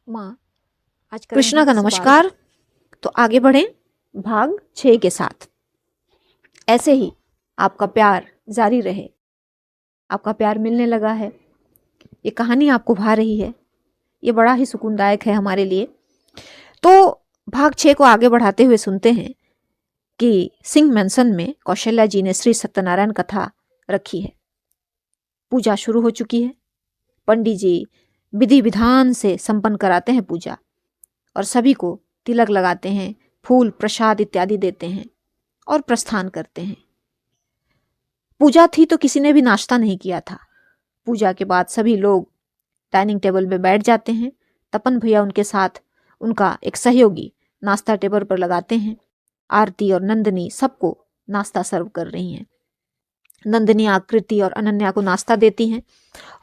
माँ, आज कृष्णा का करंट सवाल। नमस्कार। तो आगे बढ़ें भाग 6 के साथ। ऐसे ही आपका प्यार जारी रहे। आपका प्यार मिलने लगा है, ये कहानी आपको भा रही है, ये बड़ा ही सुकूनदायक है हमारे लिए। तो भाग 6 को आगे बढ़ाते हुए सुनते हैं कि सिंह मैंसन में कौशल्या जी ने श्री सत्यनारायण कथा रखी है। पूजा शुरू हो चुकी है। पंडित जी विधि विधान से संपन्न कराते हैं पूजा और सभी को तिलक लगाते हैं, फूल प्रसाद इत्यादि देते हैं और प्रस्थान करते हैं। पूजा थी तो किसी ने भी नाश्ता नहीं किया था। पूजा के बाद सभी लोग डाइनिंग टेबल पे बैठ जाते हैं। तपन भैया उनके साथ उनका एक सहयोगी नाश्ता टेबल पर लगाते हैं। आरती और नंदिनी सबको नाश्ता सर्व कर रही हैं। नंदिनी आकृति और अनन्या को नाश्ता देती हैं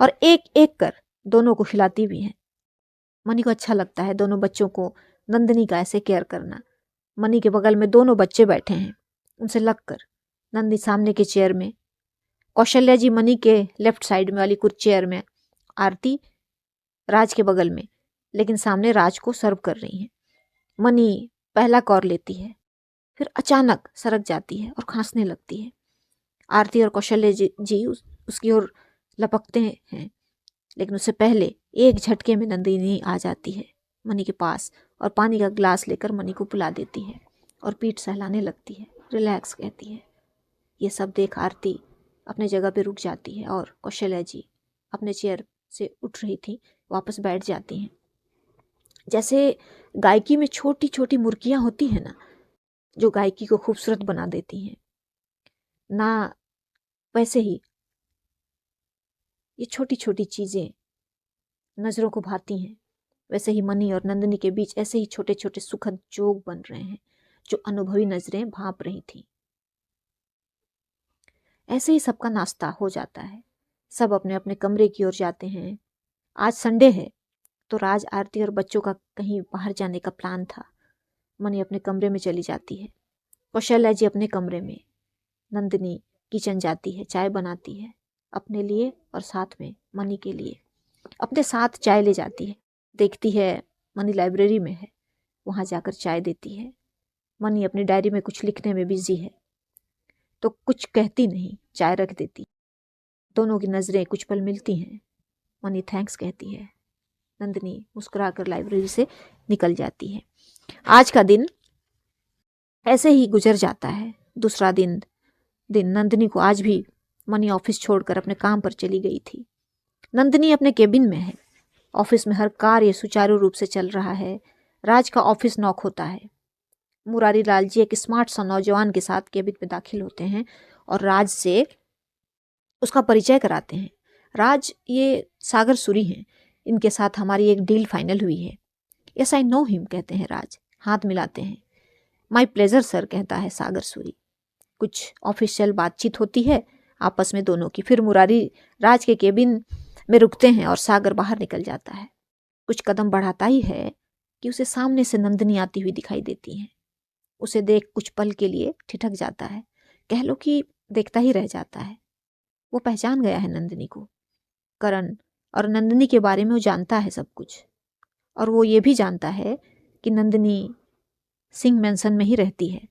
और एक एक कर दोनों को खिलाती भी हैं। मनी को अच्छा लगता है दोनों बच्चों को नंदिनी का ऐसे केयर करना। मनी के बगल में दोनों बच्चे बैठे हैं, उनसे लगकर। नंदी सामने के चेयर में, कौशल्या जी मनी के लेफ्ट साइड में वाली कुछ चेयर में, आरती राज के बगल में, लेकिन सामने राज को सर्व कर रही हैं। मनी पहला कौर लेती है, फिर अचानक सरक जाती है और खांसने लगती है। आरती और कौशल्या जी उसकी ओर लपकते हैं, लेकिन उससे पहले एक झटके में नंदिनी आ जाती है मनी के पास और पानी का गिलास लेकर मनी को पिला देती है और पीठ सहलाने लगती है, रिलैक्स कहती है। ये सब देख आरती अपने जगह पे रुक जाती है और कौशल्या जी अपने चेयर से उठ रही थी, वापस बैठ जाती हैं। जैसे गायकी में छोटी छोटी मुर्कियां होती हैं ना, जो गायकी को खूबसूरत बना देती हैं ना, वैसे ही ये छोटी छोटी चीजें नजरों को भाती हैं। वैसे ही मनी और नंदिनी के बीच ऐसे ही छोटे छोटे सुखद जोग बन रहे हैं, जो अनुभवी नजरें भांप रही थी। ऐसे ही सबका नाश्ता हो जाता है, सब अपने अपने कमरे की ओर जाते हैं। आज संडे है तो राज, आरती और बच्चों का कहीं बाहर जाने का प्लान था। मनी अपने कमरे में चली जाती है, कौशल्या जी अपने कमरे में, नंदिनी किचन जाती है, चाय बनाती है अपने लिए और साथ में मनी के लिए। अपने साथ चाय ले जाती है, देखती है मनी लाइब्रेरी में है, वहां जाकर चाय देती है। मनी अपनी डायरी में कुछ लिखने में बिजी है तो कुछ कहती नहीं, चाय रख देती। दोनों की नजरें कुछ पल मिलती हैं। मनी थैंक्स कहती है, नंदिनी मुस्कुराकर लाइब्रेरी से निकल जाती है। आज का दिन ऐसे ही गुजर जाता है। दूसरा दिन नंदिनी को आज भी मनी ऑफिस छोड़कर अपने काम पर चली गई थी। नंदिनी अपने केबिन में है। ऑफिस में हर कार्य सुचारू रूप से चल रहा है। राज का ऑफिस नॉक होता है। मुरारी लाल जी एक स्मार्ट सा नौजवान के साथ केबिन में दाखिल होते हैं और राज से उसका परिचय कराते हैं। राज, ये सागर सूरी हैं, इनके साथ हमारी एक डील फाइनल हुई है। यस आई नो हिम कहते हैं राज, हाथ मिलाते हैं। माई प्लेजर सर कहता है सागर सूरी। कुछ ऑफिशियल बातचीत होती है आपस में दोनों की, फिर मुरारी राज के केबिन में रुकते हैं और सागर बाहर निकल जाता है। कुछ कदम बढ़ाता ही है कि उसे सामने से नंदिनी आती हुई दिखाई देती है। उसे देख कुछ पल के लिए ठिठक जाता है, कह लो कि देखता ही रह जाता है। वो पहचान गया है नंदिनी को। करण और नंदिनी के बारे में वो जानता है सब कुछ, और वो ये भी जानता है कि नंदिनी सिंह मैंसन में ही रहती है।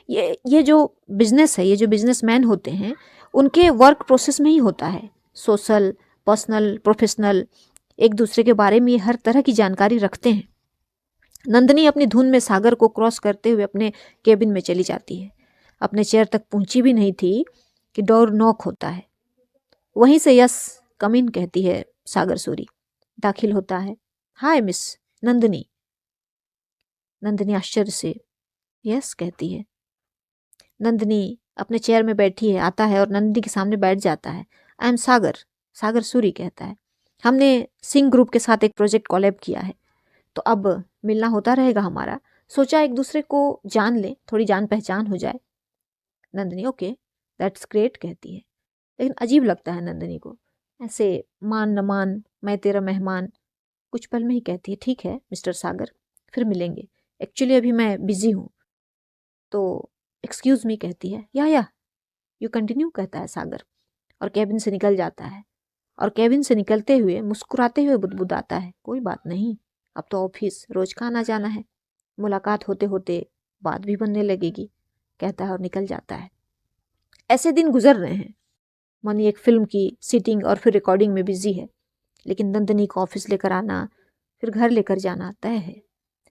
ये जो बिजनेस है, ये जो बिजनेसमैन होते हैं, उनके वर्क प्रोसेस में ही होता है। सोशल, पर्सनल, प्रोफेशनल, एक दूसरे के बारे में ये हर तरह की जानकारी रखते हैं। नंदिनी अपनी धुन में सागर को क्रॉस करते हुए अपने केबिन में चली जाती है। अपने चेयर तक पहुंची भी नहीं थी कि डोर नॉक होता है। वहीं से यस कम इन कहती है सागर सूरी। दाखिल होता है। Hi miss Nandini. नंदिनी आश्चर्य से यस कहती है। नंदिनी अपने चेयर में बैठी है, आता है और नंदिनी के सामने बैठ जाता है। आई एम सागर, सागर सूरी कहता है। हमने सिंह ग्रुप के साथ एक प्रोजेक्ट कोलैब किया है, तो अब मिलना होता रहेगा हमारा। सोचा एक दूसरे को जान ले, थोड़ी जान पहचान हो जाए। नंदिनी ओके दैट्स ग्रेट कहती है, लेकिन अजीब लगता है नंदिनी को। ऐसे मान न मान, मैं तेरा मेहमान। कुछ पल में ही कहती है ठीक है मिस्टर सागर, फिर मिलेंगे। एक्चुअली अभी मैं बिजी हूँ। तो एक्सक्यूज मी कहती है। या यू कंटिन्यू कहता है सागर और केबिन से निकल जाता है। और केबिन से निकलते हुए मुस्कुराते हुए बुदबुदाता है, कोई बात नहीं, अब तो ऑफिस रोज का आना जाना है, मुलाकात होते होते बात भी बनने लगेगी, कहता है और निकल जाता है। ऐसे दिन गुजर रहे हैं। मनी एक फिल्म की सीटिंग और फिर रिकॉर्डिंग में बिजी है, लेकिन नंदिनी को ऑफिस लेकर आना फिर घर लेकर जाना तय है।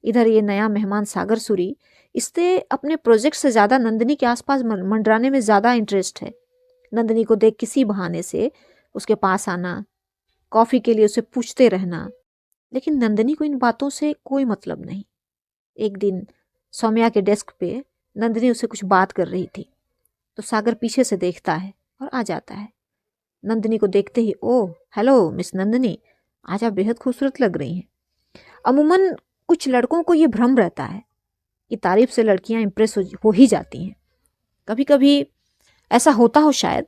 इधर ये नया मेहमान सागर सूरी, इससे अपने प्रोजेक्ट से ज़्यादा नंदिनी के आसपास मंडराने में ज़्यादा इंटरेस्ट है। नंदिनी को देख किसी बहाने से उसके पास आना, कॉफ़ी के लिए उसे पूछते रहना, लेकिन नंदिनी को इन बातों से कोई मतलब नहीं। एक दिन सौम्या के डेस्क पे नंदिनी उसे कुछ बात कर रही थी, तो सागर पीछे से देखता है और आ जाता है। नंदिनी को देखते ही, ओह हेलो मिस नंदिनी, आज आप बेहद खूबसूरत लग रही हैं। अमूमन कुछ लड़कों को ये भ्रम रहता है कि तारीफ से लड़कियां इम्प्रेस हो ही जाती हैं। कभी कभी ऐसा होता हो शायद,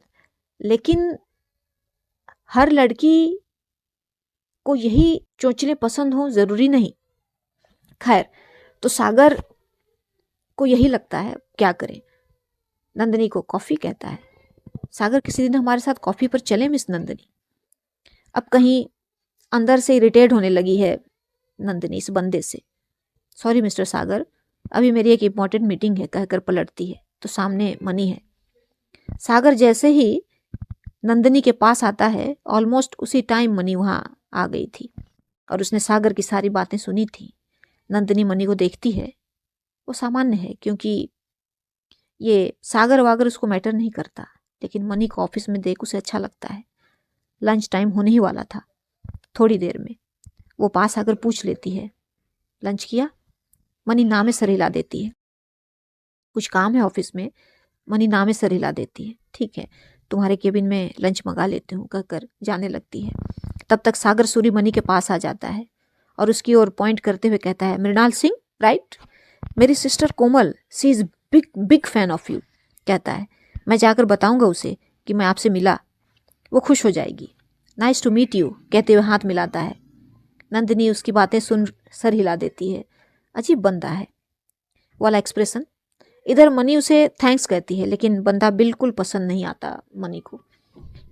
लेकिन हर लड़की को यही चोंचले पसंद हो जरूरी नहीं। खैर, तो सागर को यही लगता है, क्या करें। नंदिनी को कॉफ़ी कहता है। सागर, किसी दिन हमारे साथ कॉफ़ी पर चले मिस नंदिनी। अब कहीं अंदर से इरिटेट होने लगी है नंदिनी इस बंदे से। सॉरी मिस्टर सागर, अभी मेरी एक इम्पॉर्टेंट मीटिंग है, कहकर पलटती है तो सामने मनी है। सागर जैसे ही नंदिनी के पास आता है, ऑलमोस्ट उसी टाइम मनी वहाँ आ गई थी और उसने सागर की सारी बातें सुनी थी। नंदिनी मनी को देखती है। वो सामान्य है, क्योंकि ये सागर वागर उसको मैटर नहीं करता, लेकिन मनी को ऑफिस में देख उसे अच्छा लगता है। लंच टाइम होने ही वाला था, थोड़ी देर में। वो पास आकर पूछ लेती है, लंच किया? मनी नामे सर हिला देती है। कुछ काम है ऑफिस में? मनी नामे सर हिला देती है। ठीक है, तुम्हारे केबिन में लंच मंगा लेती हूँ, कहकर जाने लगती है। तब तक सागर सूरी मनी के पास आ जाता है और उसकी ओर पॉइंट करते हुए कहता है, मृणाल सिंह राइट? मेरी sister Komal, she is big big fan of you, कहता है। मैं जाकर बताऊंगा उसे कि मैं आपसे मिला, वो खुश हो जाएगी। नाइस टू मीट यू, कहते हुए हाथ मिलाता है। नंदिनी उसकी बातें सुन सर हिला देती है। अजीब बंदा है वाला एक्सप्रेशन। इधर मनी उसे थैंक्स कहती है, लेकिन बंदा बिल्कुल पसंद नहीं आता मनी को।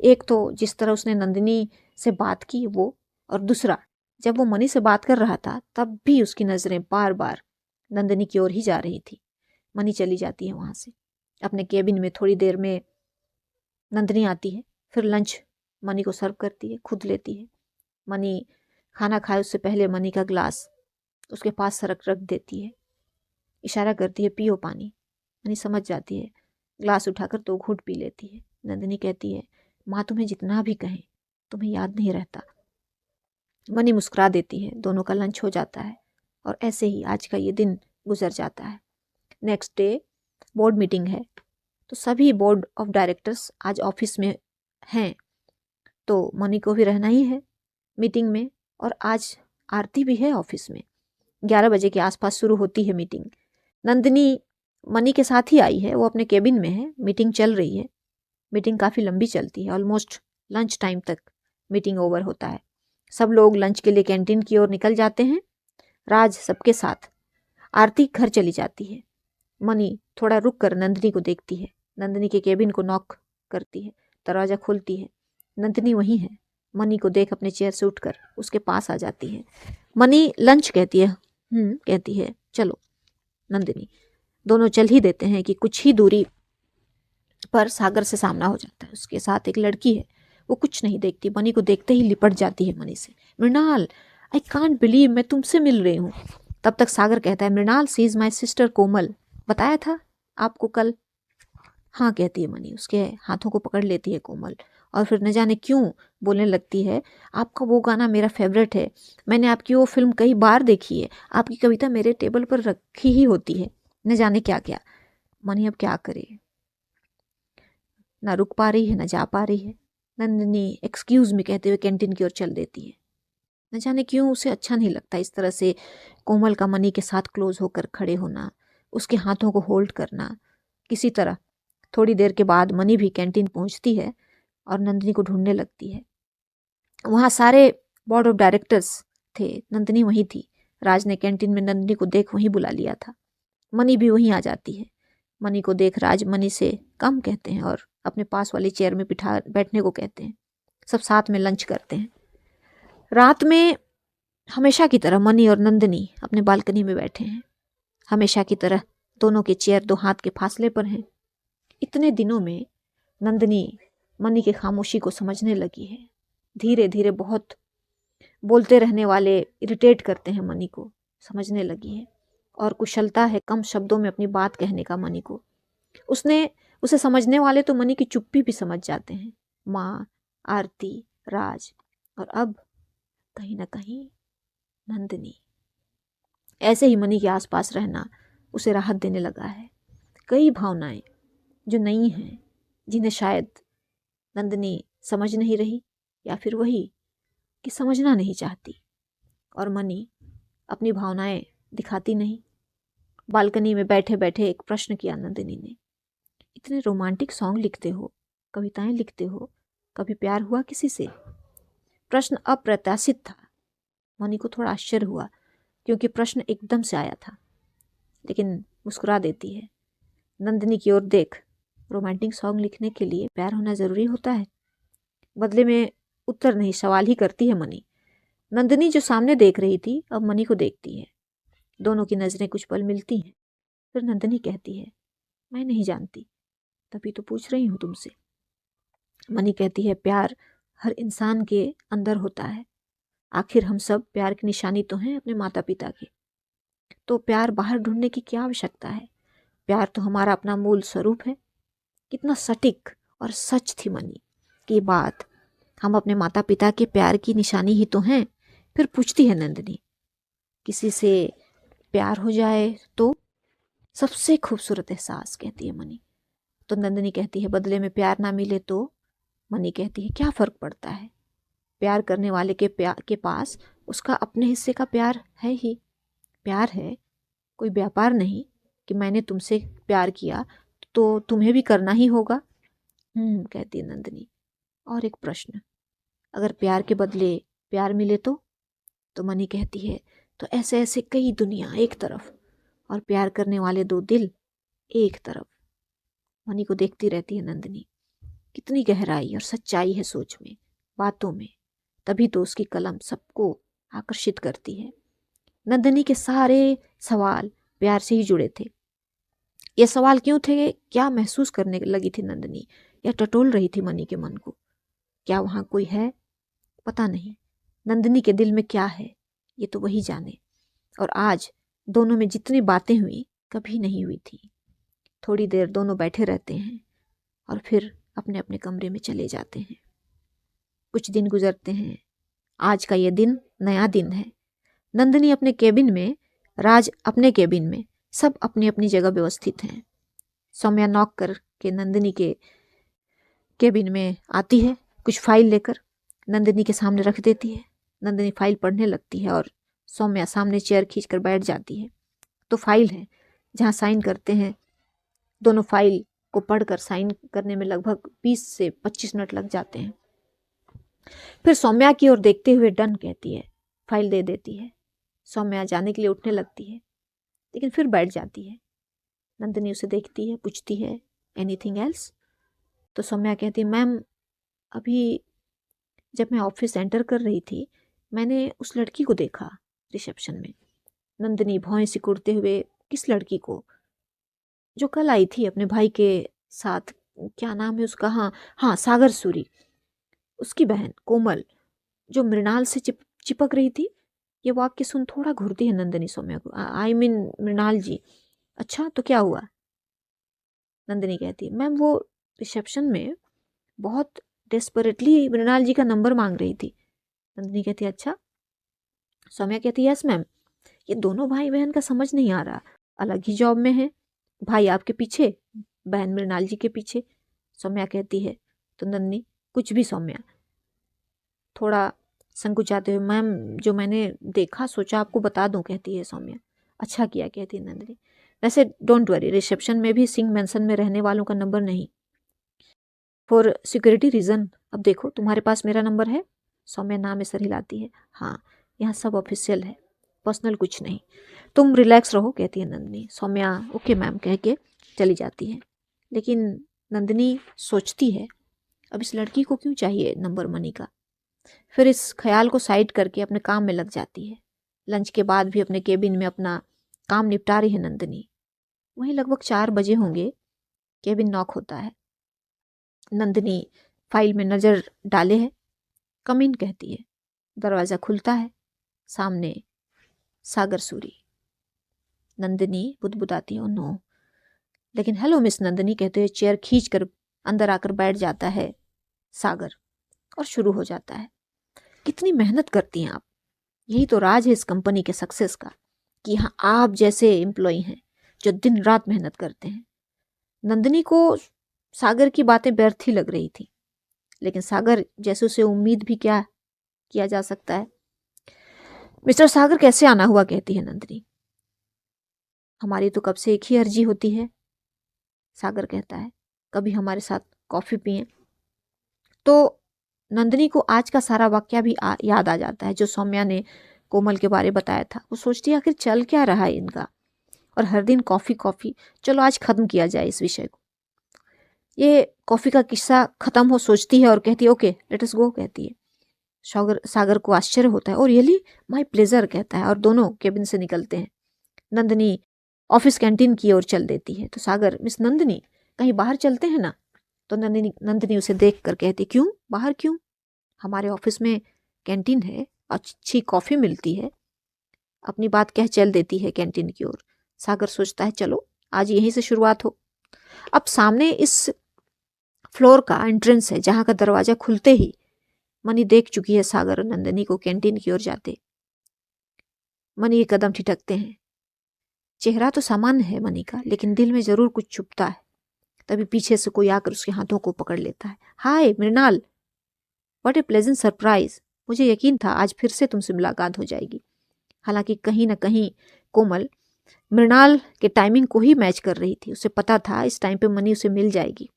एक तो जिस तरह उसने नंदिनी से बात की वो, और दूसरा जब वो मनी से बात कर रहा था तब भी उसकी नज़रें बार बार नंदिनी की ओर ही जा रही थी। मनी चली जाती है वहाँ से अपने केबिन में। थोड़ी देर में नंदिनी आती है, फिर लंच मनी को सर्व करती है, खुद लेती है। मनी खाना खाए उससे पहले मनी का ग्लास उसके पास रख देती है, इशारा करती है, पियो पानी। मनी समझ जाती है, ग्लास उठाकर 2 घूंट पी लेती है। नंदिनी कहती है, माँ तुम्हें जितना भी कहें तुम्हें याद नहीं रहता। मनी मुस्कुरा देती है। दोनों का लंच हो जाता है और ऐसे ही आज का ये दिन गुजर जाता है। नेक्स्ट डे बोर्ड मीटिंग है, तो सभी बोर्ड ऑफ डायरेक्टर्स आज ऑफिस में हैं, तो मनी को भी रहना ही है मीटिंग में। और आज आरती भी है ऑफिस में। 11 बजे के आसपास शुरू होती है मीटिंग। नंदिनी मनी के साथ ही आई है, वो अपने केबिन में है, मीटिंग चल रही है। मीटिंग काफ़ी लंबी चलती है, ऑलमोस्ट लंच टाइम तक मीटिंग ओवर होता है। सब लोग लंच के लिए कैंटीन की ओर निकल जाते हैं, राज सबके साथ। आरती घर चली जाती है। मनी थोड़ा रुक कर नंदिनी को देखती है। नंदिनी के केबिन को नॉक करती है, दरवाज़ा खोलती है। नंदिनी वहीं है। मनी को देख अपने चेयर से उठकर उसके पास आ जाती है। मनी लंच कहती है, कहती है, चलो। नंदिनी, दोनों चल ही देते हैं कि कुछ ही दूरी पर सागर से सामना हो जाता है। उसके साथ एक लड़की है, वो कुछ नहीं देखती, मनी को देखते ही लिपट जाती है मनी से। मृणाल, आई कांट बिलीव मैं तुमसे मिल रही हूँ। तब तक सागर कहता है, मृणाल, सी इज माई सिस्टर कोमल, बताया था आपको कल। हाँ, कहती है मनी, उसके हाथों को पकड़ लेती है कोमल और फिर न जाने क्यों बोलने लगती है, आपका वो गाना मेरा फेवरेट है, मैंने आपकी वो फिल्म कई बार देखी है, आपकी कविता मेरे टेबल पर रखी ही होती है, न जाने क्या क्या। मनी अब क्या करे, ना रुक पा रही है, ना जा पा रही है। नंदिनी एक्सक्यूज मी कहते हुए कैंटीन की ओर चल देती है। न जाने क्यों उसे अच्छा नहीं लगता इस तरह से कोमल का मनी के साथ क्लोज होकर खड़े होना, उसके हाथों को होल्ड करना किसी तरह। थोड़ी देर के बाद मनी भी कैंटीन पहुंचती है और नंदिनी को ढूंढने लगती है। वहाँ सारे बोर्ड ऑफ डायरेक्टर्स थे, नंदिनी वहीं थी। राज ने कैंटीन में नंदिनी को देख वहीं बुला लिया था। मनी भी वहीं आ जाती है। मनी को देख राज मनी से कम कहते हैं और अपने पास वाली चेयर में बैठने को कहते हैं। सब साथ में लंच करते हैं। रात में हमेशा की तरह मनी और नंदिनी अपने बालकनी में बैठे हैं। हमेशा की तरह दोनों के चेयर 2 हाथ के फासले पर हैं। इतने दिनों में नंदिनी मनी की खामोशी को समझने लगी है। धीरे धीरे बहुत बोलते रहने वाले इरिटेट करते हैं मनी को समझने लगी है, और कुशलता है कम शब्दों में अपनी बात कहने का मनी को। उसे समझने वाले तो मनी की चुप्पी भी समझ जाते हैं। माँ, आरती, राज और अब कहीं ना कहीं नंदिनी। ऐसे ही मनी के आसपास रहना उसे राहत देने लगा है। कई भावनाएं जो नई हैं, जिन्हें शायद नंदिनी समझ नहीं रही, या फिर वही कि समझना नहीं चाहती, और मनी अपनी भावनाएं दिखाती नहीं। बालकनी में बैठे बैठे एक प्रश्न किया नंदिनी ने। इतने रोमांटिक सॉन्ग लिखते हो, कविताएं लिखते हो, कभी प्यार हुआ किसी से? प्रश्न अप्रत्याशित था। मनी को थोड़ा आश्चर्य हुआ क्योंकि प्रश्न एकदम से आया था, लेकिन मुस्कुरा देती है। नंदिनी की ओर देख, रोमांटिक सॉन्ग लिखने के लिए प्यार होना जरूरी होता है? बदले में उत्तर नहीं, सवाल ही करती है मनी। नंदिनी जो सामने देख रही थी अब मनी को देखती है। दोनों की नजरें कुछ पल मिलती हैं। फिर नंदिनी कहती है, मैं नहीं जानती, तभी तो पूछ रही हूँ तुमसे। मनी कहती है, प्यार हर इंसान के अंदर होता है। आखिर हम सब प्यार की निशानी तो हैं अपने माता पिता के। तो प्यार बाहर ढूंढने की क्या आवश्यकता है? प्यार तो हमारा अपना मूल स्वरूप है। कितना सटीक और सच थी मनी की बात। हम अपने माता पिता के प्यार की निशानी ही तो हैं। फिर पूछती है नंदिनी, किसी से प्यार हो जाए तो? सबसे खूबसूरत एहसास, कहती है मनी। तो नंदिनी कहती है, बदले में प्यार ना मिले तो? मनी कहती है, क्या फर्क पड़ता है? प्यार करने वाले के पास उसका अपने हिस्से का प्यार है ही। प्यार है, कोई व्यापार नहीं कि मैंने तुमसे प्यार किया तो तुम्हें भी करना ही होगा। कहती है नंदिनी। और एक प्रश्न, अगर प्यार के बदले प्यार मिले तो मनी कहती है, तो ऐसे ऐसे कई दुनिया एक तरफ और प्यार करने वाले 2 दिल एक तरफ। मनी को देखती रहती है नंदिनी। कितनी गहराई और सच्चाई है सोच में, बातों में। तभी तो उसकी कलम सबको आकर्षित करती है। नंदिनी के सारे सवाल प्यार से ही जुड़े थे। ये सवाल क्यों थे? क्या महसूस करने लगी थी नंदिनी, या टटोल रही थी मनी के मन को? क्या वहां कोई है? पता नहीं। नंदिनी के दिल में क्या है ये तो वही जाने। और आज दोनों में जितनी बातें हुई कभी नहीं हुई थी। थोड़ी देर दोनों बैठे रहते हैं और फिर अपने अपने कमरे में चले जाते हैं। कुछ दिन गुजरते हैं। आज का ये दिन नया दिन है। नंदिनी अपने केबिन में, राज अपने केबिन में, सब अपनी अपनी जगह व्यवस्थित हैं। सौम्या नॉक करके नंदिनी के केबिन में आती है, कुछ फाइल लेकर नंदिनी के सामने रख देती है। नंदिनी फाइल पढ़ने लगती है और सौम्या सामने चेयर खींचकर बैठ जाती है। तो फाइल है जहाँ साइन करते हैं। दोनों फाइल को पढ़कर साइन करने में लगभग 20 से 25 मिनट लग जाते हैं। फिर सौम्या की ओर देखते हुए डन कहती है, फाइल दे देती है। सौम्या जाने के लिए उठने लगती है, लेकिन फिर बैठ जाती है। नंदिनी उसे देखती है, पूछती है, एनीथिंग एल्स? तो सौम्या कहती है, मैम अभी जब मैं ऑफिस एंटर कर रही थी मैंने उस लड़की को देखा रिसेप्शन में। नंदिनी भौएं सिकुड़ते हुए, किस लड़की को? जो कल आई थी अपने भाई के साथ, क्या नाम है उसका? हाँ हाँ, सागर सूरी। उसकी बहन कोमल, जो मृणाल से चिपक रही थी। ये वाक्य सुन थोड़ा घूरती है नंदिनी सौम्या को। आई मीन मृणाल जी। अच्छा, तो क्या हुआ? नंदिनी कहती है, मैम वो रिसेप्शन में बहुत डेस्परेटली मृणाल जी का नंबर मांग रही थी। नंदिनी कहती है, अच्छा? सौम्या कहती है, यस मैम। ये दोनों भाई बहन का समझ नहीं आ रहा। अलग ही जॉब में है, भाई आपके पीछे, बहन मृणाल जी के पीछे। सौम्या कहती है। तो नंदिनी, कुछ भी सौम्या, थोड़ा संकुचाते हुए, मैम जो मैंने देखा सोचा आपको बता दूं, कहती है सौम्या। अच्छा किया, कहती है नंदिनी। वैसे डोंट वरी, रिसेप्शन में भी सिंह मैंसन में रहने वालों का नंबर नहीं, फॉर सिक्योरिटी रीजन। अब देखो तुम्हारे पास मेरा नंबर है। सौम्या नाम में सर हिलाती है। हाँ, यहाँ सब ऑफिशियल है, पर्सनल कुछ नहीं। तुम रिलैक्स रहो, कहती है नंदिनी। सौम्या ओके मैम कह के चली जाती है। लेकिन नंदिनी सोचती है, अब इस लड़की को क्यों चाहिए नंबर मनी का? फिर इस ख्याल को साइड करके अपने काम में लग जाती है। लंच के बाद भी अपने केबिन में अपना काम निपटा रही है नंदिनी। वहीं लगभग 4 बजे होंगे, केबिन नॉक होता है। नंदिनी फाइल में नज़र डाले है, कम इन कहती है। दरवाज़ा खुलता है, सामने सागर सूरी। नंदिनी बुदबुदाती है, "ओ नो।" लेकिन "हेलो मिस नंदिनी" कहते हुए चेयर खींच कर अंदर आकर बैठ जाता है सागर और शुरू हो जाता है। "कितनी मेहनत करती हैं आप। यही तो राज है इस कंपनी के सक्सेस का कि यहाँ आप जैसे एम्प्लॉय हैं जो दिन रात मेहनत करते हैं।" नंदिनी को सागर की बातें व्यर्थ ही लग रही थी, लेकिन सागर जैसे उसे उम्मीद भी क्या किया जा सकता है। "मिस्टर सागर कैसे आना हुआ?" कहती है नंदिनी। "हमारी तो कब से एक ही अर्जी होती है," सागर कहता है, "कभी हमारे साथ कॉफ़ी पिए।" तो नंदिनी को आज का सारा वाकया भी याद आ जाता है जो सौम्या ने कोमल के बारे बताया था। वो सोचती है आखिर चल क्या रहा है इनका, और हर दिन कॉफ़ी कॉफ़ी। चलो आज ख़त्म किया जाए इस विषय को, ये कॉफ़ी का किस्सा ख़त्म हो, सोचती है और कहती है, "ओके लेट अस गो," कहती है। सागर को आश्चर्य होता है, "और रियली माय प्लेजर," कहता है, और दोनों केबिन से निकलते हैं। नंदिनी ऑफिस कैंटीन की ओर चल देती है तो सागर, "मिस नंदिनी कहीं बाहर चलते हैं ना?" तो नंदिनी उसे देख कर कहती, "क्यों बाहर क्यों? हमारे ऑफिस में कैंटीन है, अच्छी कॉफ़ी मिलती है।" अपनी बात कह चल देती है कैंटीन की ओर। सागर सोचता है चलो आज यहीं से शुरुआत हो। अब सामने इस फ्लोर का एंट्रेंस है जहाँ का दरवाज़ा खुलते ही मनी देख चुकी है सागर और नंदिनी को कैंटीन की ओर जाते। मनी एक कदम ठिठकते हैं। चेहरा तो सामान्य है मनी का, लेकिन दिल में ज़रूर कुछ छुपता है। तभी पीछे से कोई आकर उसके हाथों को पकड़ लेता है। "Hi Mrinal, what a pleasant surprise. मुझे यकीन था आज फिर से तुमसे मुलाकात हो जाएगी।" हालांकि कहीं ना कहीं कोमल मृणाल के टाइमिंग को ही मैच कर रही थी। उसे पता था इस टाइम पे मनी उसे मिल जाएगी।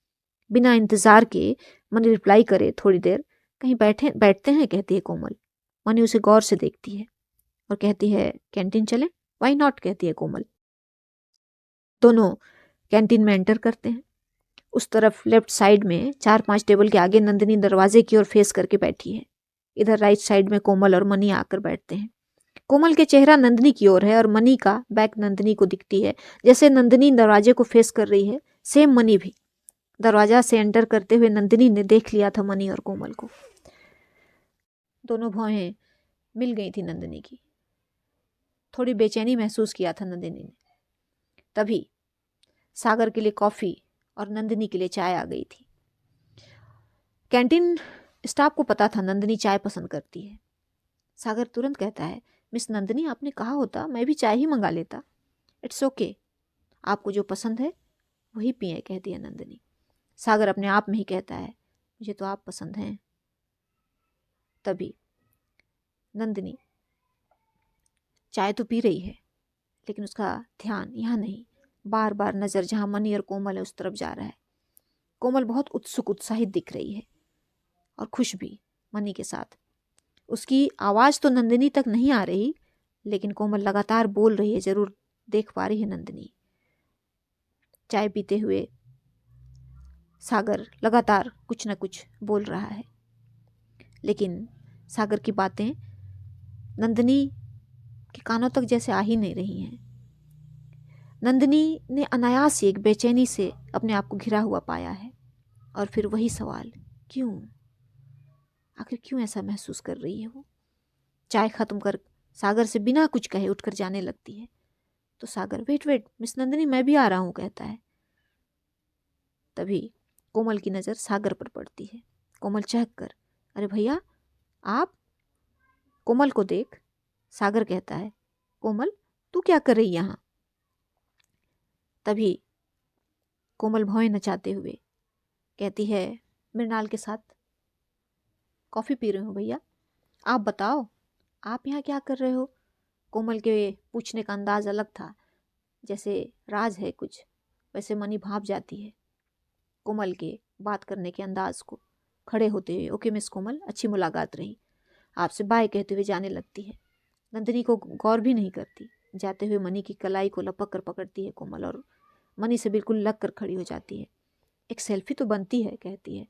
बिना इंतजार के मनी रिप्लाई करे, "थोड़ी देर कहीं बैठते हैं," कहती है कोमल। मनी उसे गौर से देखती है और कहती है, "कैंटीन चले?" "वाई नॉट," कहती है कोमल। दोनों कैंटीन में एंटर करते हैं। उस तरफ लेफ्ट साइड में 4-5 टेबल के आगे नंदिनी दरवाजे की ओर फेस करके बैठी है। इधर राइट साइड में कोमल और मनी आकर बैठते हैं। कोमल के चेहरा नंदिनी की ओर है और मनी का बैक नंदिनी को दिखती है। जैसे नंदिनी दरवाजे को फेस कर रही है, सेम मनी भी। दरवाजा से एंटर करते हुए नंदिनी ने देख लिया था मनी और कोमल को। दोनों भौहें मिल गई थी नंदिनी की। थोड़ी बेचैनी महसूस किया था नंदिनी ने। तभी सागर के लिए कॉफ़ी और नंदिनी के लिए चाय आ गई थी। कैंटीन स्टाफ को पता था नंदिनी चाय पसंद करती है। सागर तुरंत कहता है, "मिस नंदिनी आपने कहा होता मैं भी चाय ही मंगा लेता।" "इट्स ओके, आपको जो पसंद है वही पिए," कहती है नंदिनी। सागर अपने आप में ही कहता है, "मुझे तो आप पसंद हैं।" तभी नंदिनी चाय तो पी रही है, लेकिन उसका ध्यान यहाँ नहीं। बार बार नज़र जहाँ मनी और कोमल है उस तरफ जा रहा है। कोमल बहुत उत्सुक उत्साहित दिख रही है और खुश भी मनी के साथ। उसकी आवाज़ तो नंदिनी तक नहीं आ रही, लेकिन कोमल लगातार बोल रही है, ज़रूर देख पा रही है नंदिनी। चाय पीते हुए सागर लगातार कुछ न कुछ बोल रहा है, लेकिन सागर की बातें नंदिनी के कानों तक जैसे आ ही नहीं रही हैं। नंदिनी ने अनायास ही एक बेचैनी से अपने आप को घिरा हुआ पाया है, और फिर वही सवाल, क्यों? आखिर क्यों ऐसा महसूस कर रही है वो? चाय खत्म कर सागर से बिना कुछ कहे उठकर जाने लगती है तो सागर, "वेट वेट मिस नंदिनी, मैं भी आ रहा हूँ," कहता है। तभी कोमल की नज़र सागर पर पड़ती है। कोमल चहक कर, "अरे भैया आप?" कोमल को देख सागर कहता है, "कोमल तू क्या कर रही यहाँ?" तभी कोमल भौएं नचाते हुए कहती है, "मृणाल के साथ कॉफ़ी पी रही हूँ भैया, आप बताओ आप यहाँ क्या कर रहे हो?" कोमल के पूछने का अंदाज अलग था, जैसे राज है कुछ। वैसे मनी भांप जाती है कोमल के बात करने के अंदाज को। खड़े होते हुए, "ओके मिस कोमल, अच्छी मुलाकात रही," आपसे बाय कहते हुए जाने लगती है। नंदिनी को गौर भी नहीं करती। जाते हुए मनी की कलाई को लपक कर पकड़ती है कोमल और मनी से बिल्कुल लग कर खड़ी हो जाती है। "एक सेल्फी तो बनती है," कहती है।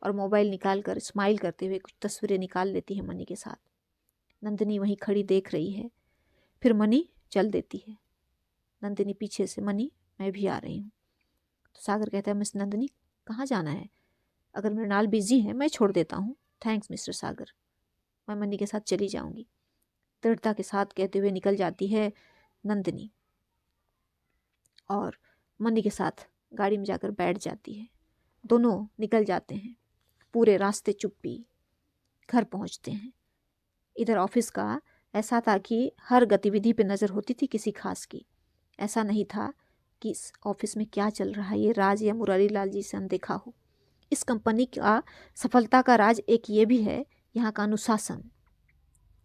और मोबाइल निकाल कर स्माइल करते हुए कुछ तस्वीरें निकाल लेती है मनी के साथ। नंदिनी वहीं खड़ी देख रही है। फिर मनी चल देती है। नंदिनी पीछे से, मनी मैं भी आ रही हूँ। तो सागर कहता है, मिस नंदिनी कहाँ जाना है? अगर मृणाल बिजी है मैं छोड़ देता हूँ। थैंक्स मिस्टर सागर, मैं मनी के साथ चली जाऊंगी, दृढ़ता के साथ कहते हुए निकल जाती है नंदिनी और मनी के साथ गाड़ी में जाकर बैठ जाती है। दोनों निकल जाते हैं। पूरे रास्ते चुप्पी। घर पहुंचते हैं। इधर ऑफिस का ऐसा था कि हर गतिविधि पे नज़र होती थी किसी खास की। ऐसा नहीं था कि इस ऑफिस में क्या चल रहा है ये राज या मुरारी लाल जी से अनदेखा हो। इस कंपनी का सफलता का राज एक ये भी है, यहाँ का अनुशासन।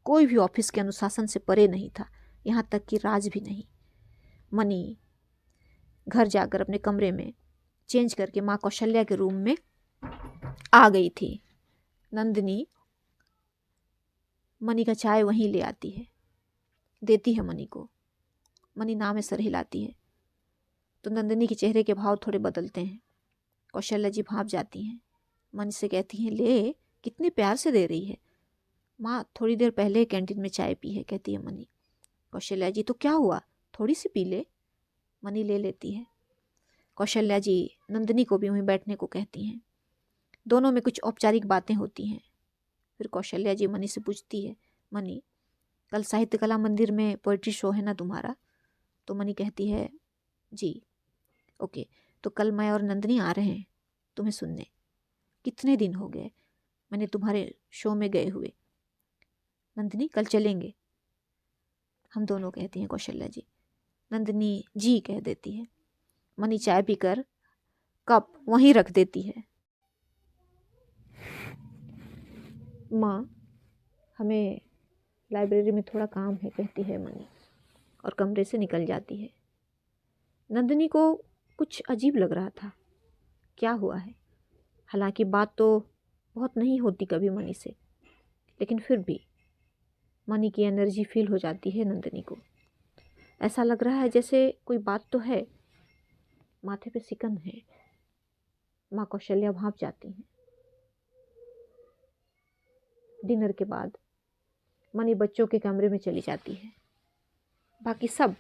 कोई भी ऑफिस के अनुशासन से परे नहीं था, यहाँ तक कि राज भी नहीं। मनी घर जाकर अपने कमरे में चेंज करके माँ कौशल्या के रूम में आ गई थी। नंदिनी मनी का चाय वहीं ले आती है, देती है मनी को। मनी नाम में सर हिलाती है तो नंदिनी के चेहरे के भाव थोड़े बदलते हैं। कौशल्या जी भाप जाती हैं। मनी से कहती हैं, ले कितने प्यार से दे रही है। माँ थोड़ी देर पहले कैंटीन में चाय पी है, कहती है मनी। कौशल्या जी तो क्या हुआ, थोड़ी सी पी ले। मनी ले लेती है। कौशल्या जी नंदिनी को भी वहीं बैठने को कहती हैं। दोनों में कुछ औपचारिक बातें होती हैं। फिर कौशल्या जी मनी से पूछती है, मनी कल साहित्य कला मंदिर में पोइट्री शो है ना तुम्हारा? तो मनी कहती है, जी। ओके, तो कल मैं और नंदिनी आ रहे हैं तुम्हें सुनने। कितने दिन हो गए मैंने तुम्हारे शो में गए हुए। नंदिनी कल चलेंगे हम दोनों, कहती हैं कौशल्या जी। नंदिनी जी कह देती है। मनी चाय पीकर कप वहीं रख देती है। माँ हमें लाइब्रेरी में थोड़ा काम है, कहती है मनी और कमरे से निकल जाती है। नंदिनी को कुछ अजीब लग रहा था, क्या हुआ है? हालांकि बात तो बहुत नहीं होती कभी मनी से, लेकिन फिर भी मनी की एनर्जी फील हो जाती है नंदिनी को। ऐसा लग रहा है जैसे कोई बात तो है, माथे पे सिकन है। माँ कौशल्या भाप जाती हैं। डिनर के बाद मनी बच्चों के कमरे में चली जाती है, बाकी सब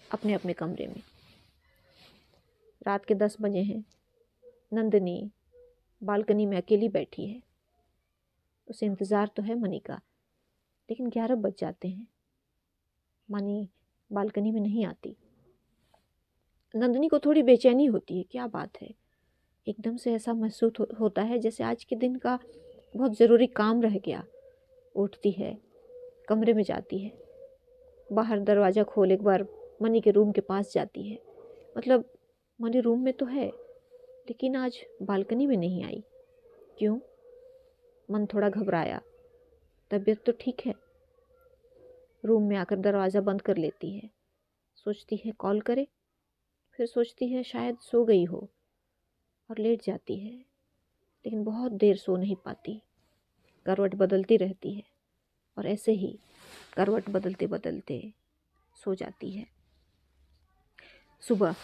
अपने अपने कमरे में। रात के 10 बजे हैं। नंदिनी बालकनी में अकेली बैठी है। उसे इंतज़ार तो है मनी का, लेकिन 11 बज जाते हैं। मनी बालकनी में नहीं आती। नंदिनी को थोड़ी बेचैनी होती है, क्या बात है? एकदम से ऐसा महसूस होता है जैसे आज के दिन का बहुत ज़रूरी काम रह गया। उठती है, कमरे में जाती है, बाहर दरवाज़ा खोल एक बार मनी के रूम के पास जाती है। मतलब मनी रूम में तो है, लेकिन आज बालकनी में नहीं आई। क्यों? मन थोड़ा घबराया। तबीयत तो ठीक है। रूम में आकर दरवाज़ा बंद कर लेती है। सोचती है कॉल करे, फिर सोचती है शायद सो गई हो और लेट जाती है, लेकिन बहुत देर सो नहीं पाती। करवट बदलती रहती है और ऐसे ही करवट बदलते बदलते सो जाती है। सुबह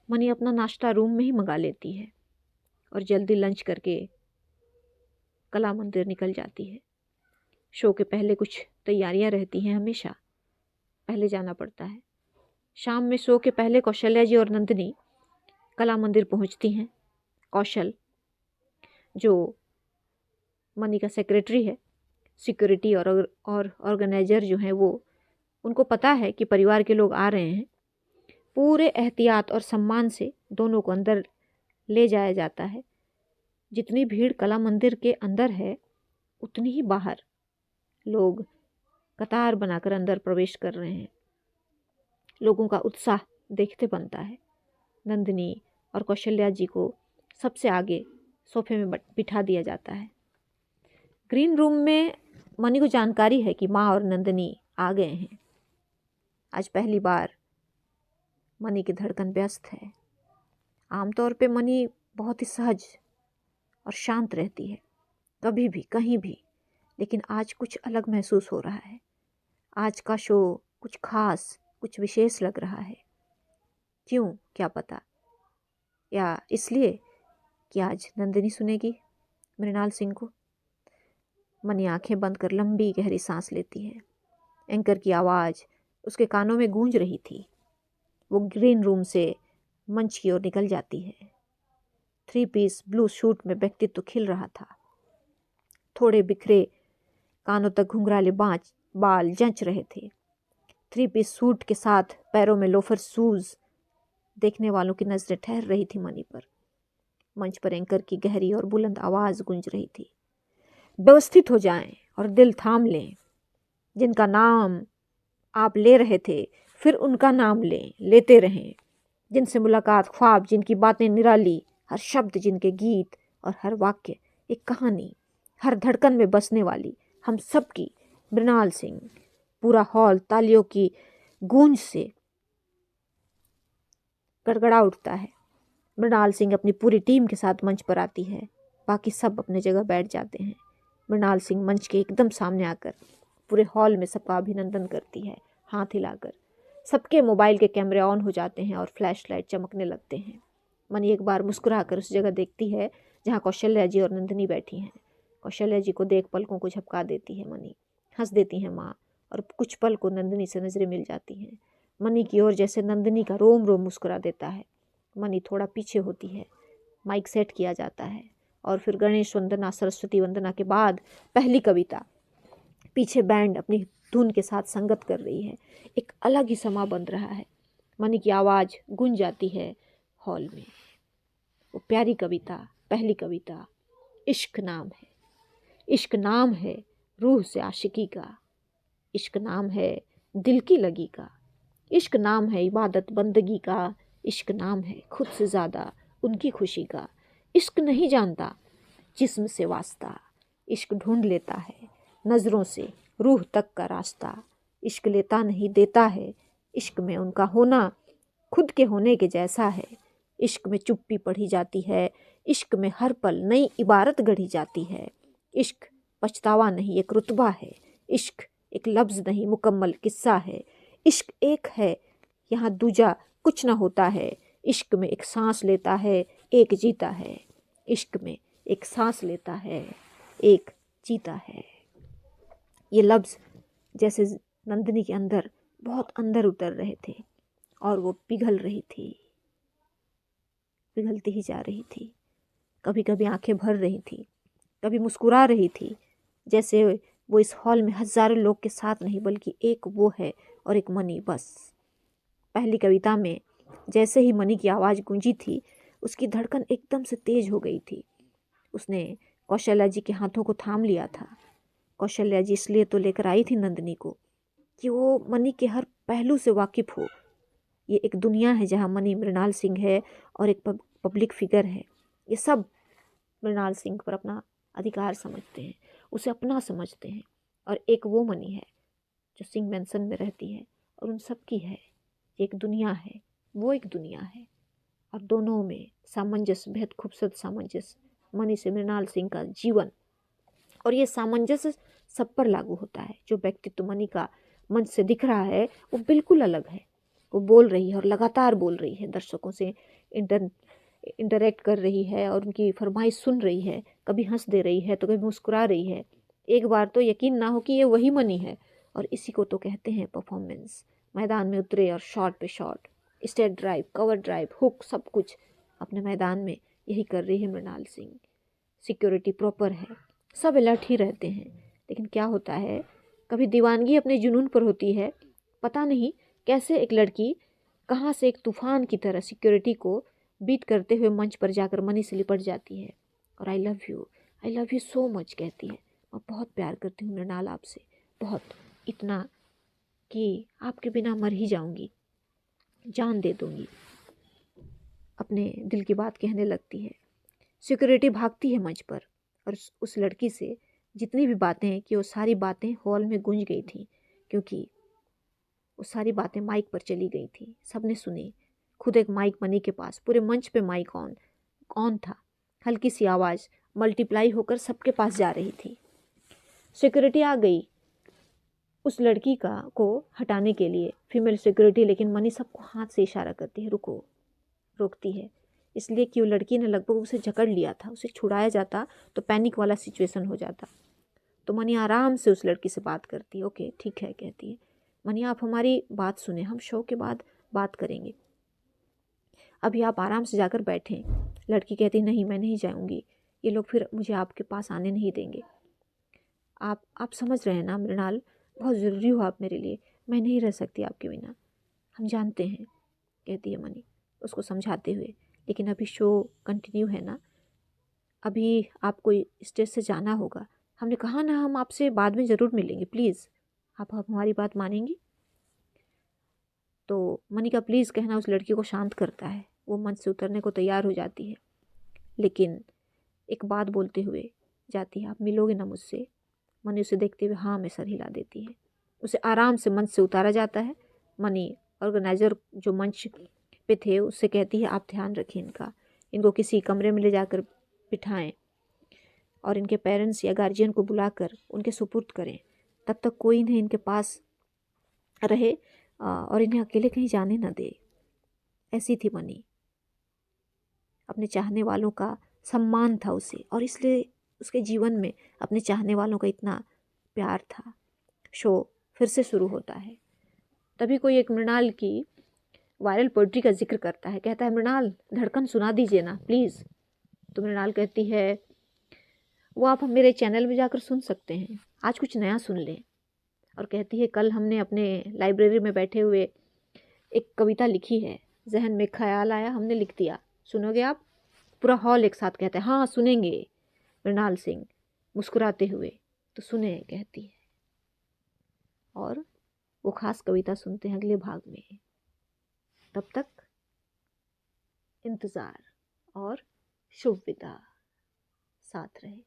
मनी अपना नाश्ता रूम में ही मंगा लेती है और जल्दी लंच करके कला मंदिर निकल जाती है। शो के पहले कुछ तैयारियां रहती हैं, हमेशा पहले जाना पड़ता है। शाम में शो के पहले कौशल्या जी और नंदिनी कला मंदिर पहुंचती हैं। कौशल जो मनी का सेक्रेटरी है, सिक्योरिटी और ऑर्गेनाइजर जो हैं वो, उनको पता है कि परिवार के लोग आ रहे हैं। पूरे एहतियात और सम्मान से दोनों को अंदर ले जाया जाता है। जितनी भीड़ कला मंदिर के अंदर है उतनी ही बाहर लोग कतार बनाकर अंदर प्रवेश कर रहे हैं। लोगों का उत्साह देखते बनता है। नंदिनी और कौशल्या जी को सबसे आगे सोफे में बिठा दिया जाता है। ग्रीन रूम में मनी को जानकारी है कि माँ और नंदिनी आ गए हैं। आज पहली बार मनी की धड़कन व्यस्त है। आमतौर पे मनी बहुत ही सहज और शांत रहती है, कभी भी कहीं भी, लेकिन आज कुछ अलग महसूस हो रहा है। आज का शो कुछ खास, कुछ विशेष लग रहा है। क्यों, क्या पता? या इसलिए कि आज नंदिनी सुनेगी। मृणाल सिंह को। मनी आंखें बंद कर लंबी गहरी सांस लेती है। एंकर की आवाज़ उसके कानों में गूंज रही थी। वो ग्रीन रूम से मंच की ओर निकल जाती है। 3 पीस ब्लू सूट में व्यक्तित्व खिल रहा था। थोड़े बिखरे कानों तक घुंघराले बाल जंच रहे थे। 3 पीस सूट के साथ पैरों में लोफर शूज। देखने वालों की नजरें ठहर रही थी मनी पर। मंच पर एंकर की गहरी और बुलंद आवाज गूंज रही थी। व्यवस्थित हो जाएं और दिल थाम लें। जिनका नाम आप ले रहे थे, फिर उनका नाम लेते रहें। जिनसे मुलाकात ख्वाब, जिनकी बातें निराली, हर शब्द जिनके गीत और हर वाक्य एक कहानी, हर धड़कन में बसने वाली हम सबकी मृणाल सिंह। पूरा हॉल तालियों की गूंज से गड़गड़ा उठता है। मृणाल सिंह अपनी पूरी टीम के साथ मंच पर आती है। बाकी सब अपने जगह बैठ जाते हैं। मृणाल सिंह मंच के एकदम सामने आकर पूरे हॉल में सबका अभिनंदन करती है, हाथ हिलाकर। सबके मोबाइल के कैमरे ऑन हो जाते हैं और फ्लैश लाइट चमकने लगते हैं। मनी एक बार मुस्कुरा कर उस जगह देखती है जहाँ कौशल्या जी और नंदिनी बैठी हैं। कौशल्या जी को देख पलकों को झपका देती है मनी। हंस देती है माँ, और कुछ पल को नंदिनी से नजरें मिल जाती हैं। मनी की ओर जैसे नंदिनी का रोम रोम मुस्कुरा देता है। मनी थोड़ा पीछे होती है। माइक सेट किया जाता है और फिर गणेश वंदना, सरस्वती वंदना के बाद पहली कविता। पीछे बैंड अपनी धुन के साथ संगत कर रही है। एक अलग ही समा बन रहा है। मनी की आवाज़ गूंज जाती है हॉल में। वो प्यारी कविता, पहली कविता। इश्क नाम है, इश्क नाम है रूह से आशिकी का। इश्क नाम है दिल की लगी का। इश्क नाम है इबादत बंदगी का। इश्क नाम है खुद से ज़्यादा उनकी खुशी का। इश्क नहीं जानता जिस्म से वास्ता। इश्क ढूंढ लेता है नज़रों से रूह तक का रास्ता। इश्क लेता नहीं देता है। इश्क में उनका होना खुद के होने के जैसा है। इश्क में चुप्पी पढ़ी जाती है। इश्क में हर पल नई इबारत गढ़ी जाती है। इश्क पछतावा नहीं एक रुतबा है। इश्क एक लफ्ज़ नहीं मुकम्मल किस्सा है। इश्क एक है यहाँ दूजा कुछ ना होता है। इश्क में एक सांस लेता है, एक जीता है। इश्क में एक सांस लेता है, एक जीता है। ये लफ्ज़ जैसे नंदिनी के अंदर बहुत अंदर उतर रहे थे और वो पिघल रही थी, पिघलती ही जा रही थी। कभी कभी आंखें भर रही थी, कभी मुस्कुरा रही थी, जैसे वो इस हॉल में हजारों लोग के साथ नहीं बल्कि एक वो है और एक मनी बस। पहली कविता में जैसे ही मनी की आवाज़ गूंजी थी, उसकी धड़कन एकदम से तेज हो गई थी। उसने कौशल्या जी के हाथों को थाम लिया था। कौशल्या जी इसलिए तो लेकर आई थी नंदिनी को कि वो मनी के हर पहलू से वाकिफ हो। ये एक दुनिया है जहाँ मनी मृणाल सिंह है और एक पब्लिक फिगर है। ये सब मृणाल सिंह पर अपना अधिकार समझते हैं, उसे अपना समझते हैं। और एक वो मनी है जो सिंह मैंसन में रहती है और उन सब की है। ये एक दुनिया है, वो एक दुनिया है, और दोनों में सामंजस्य, बेहद खूबसूरत सामंजस्य। मनी से मृणाल सिंह का जीवन, और ये सामंजस्य सब पर लागू होता है। जो व्यक्तित्व मनी का मंच से दिख रहा है वो बिल्कुल अलग है। वो बोल रही है और लगातार बोल रही है, दर्शकों से इंटरेक्ट कर रही है और उनकी फरमाइश सुन रही है। कभी हंस दे रही है तो कभी मुस्कुरा रही है। एक बार तो यकीन ना हो कि ये वही मनी है, और इसी को तो कहते हैं परफॉर्मेंस। मैदान में उतरे और शॉट पे shot, state drive, cover drive, hook, सब कुछ अपने मैदान में यही कर रही है मृणाल सिंह। सिक्योरिटी प्रॉपर है, सब अलर्ट ही रहते हैं। लेकिन क्या होता है, कभी दीवानगी अपने जुनून पर होती है। पता नहीं कैसे एक लड़की कहाँ से एक तूफान की तरह सिक्योरिटी को बीट करते हुए मंच पर जाकर मनी से लिपट जाती है और I love you so much कहती है। मैं बहुत प्यार करती हूँ मृणाल आपसे, बहुत, इतना कि आपके बिना मर ही जाऊंगी, जान दे दूंगी। अपने दिल की बात कहने लगती है। सिक्योरिटी भागती है मंच पर और उस लड़की से जितनी भी बातें हैं कि वो सारी बातें हॉल में गूंज गई थी, क्योंकि वो सारी बातें माइक पर चली गई थी। सबने सुनी। खुद एक माइक मनी के पास, पूरे मंच पे माइक ऑन था। हल्की सी आवाज़ मल्टीप्लाई होकर सबके पास जा रही थी। सिक्योरिटी आ गई उस लड़की को हटाने के लिए, फीमेल सिक्योरिटी, लेकिन मनी सबको हाथ से इशारा करती है, रुको, रोकती है। इसलिए कि वो लड़की ने लगभग उसे जकड़ लिया था, उसे छुड़ाया जाता तो पैनिक वाला सिचुएशन हो जाता। तो मनी आराम से उस लड़की से बात करती है। ओके ठीक है कहती है, मनी आप हमारी बात सुने, हम शो के बाद बात करेंगे, अभी आप आराम से जाकर बैठें। लड़की कहती नहीं मैं नहीं जाऊंगी, ये लोग फिर मुझे आपके पास आने नहीं देंगे। आप समझ रहे हैं ना मृणाल, बहुत ज़रूरी हो आप मेरे लिए, मैं नहीं रह सकती आपके बिना। हम जानते हैं, कहती है मनी उसको समझाते हुए, लेकिन अभी शो कंटिन्यू है ना, अभी आपको स्टेज से जाना होगा। हमने कहा ना हम आपसे बाद में ज़रूर मिलेंगे, प्लीज़ आप हमारी बात मानेंगी। तो मनी का प्लीज़ कहना उस लड़की को शांत करता है। वो मंच से उतरने को तैयार हो जाती है, लेकिन एक बात बोलते हुए जाती है, आप मिलोगे ना मुझसे। मनी उसे देखते हुए हाँ में सर हिला देती है। उसे आराम से मंच से उतारा जाता है। मनी ऑर्गेनाइज़र जो मंच पे थे उससे कहती है आप ध्यान रखें इनको किसी कमरे में ले जाकर बिठाएं और इनके पेरेंट्स या गार्जियन को बुलाकर उनके सुपुर्द करें, तब तक कोई इन्हें इनके पास रहे और इन्हें अकेले कहीं जाने ना दे। ऐसी थी मनी, अपने चाहने वालों का सम्मान था उसे, और इसलिए उसके जीवन में अपने चाहने वालों का इतना प्यार था। शो फिर से शुरू होता है। तभी कोई एक मृणाल की वायरल पोइट्री का जिक्र करता है, कहता है मृणाल धड़कन सुना दीजिए ना प्लीज़। तो मृणाल कहती है वो आप मेरे चैनल में जाकर सुन सकते हैं, आज कुछ नया सुन लें। और कहती है कल हमने अपने लाइब्रेरी में बैठे हुए एक कविता लिखी है, जहन में ख्याल आया हमने लिख दिया, सुनोगे आप? पूरा हॉल एक साथ कहता है हाँ सुनेंगे मृणाल सिंह मुस्कुराते हुए। तो सुने कहती है, और वो खास कविता सुनते हैं अगले भाग में। तब तक इंतज़ार और शुभ विदा, साथ रहे।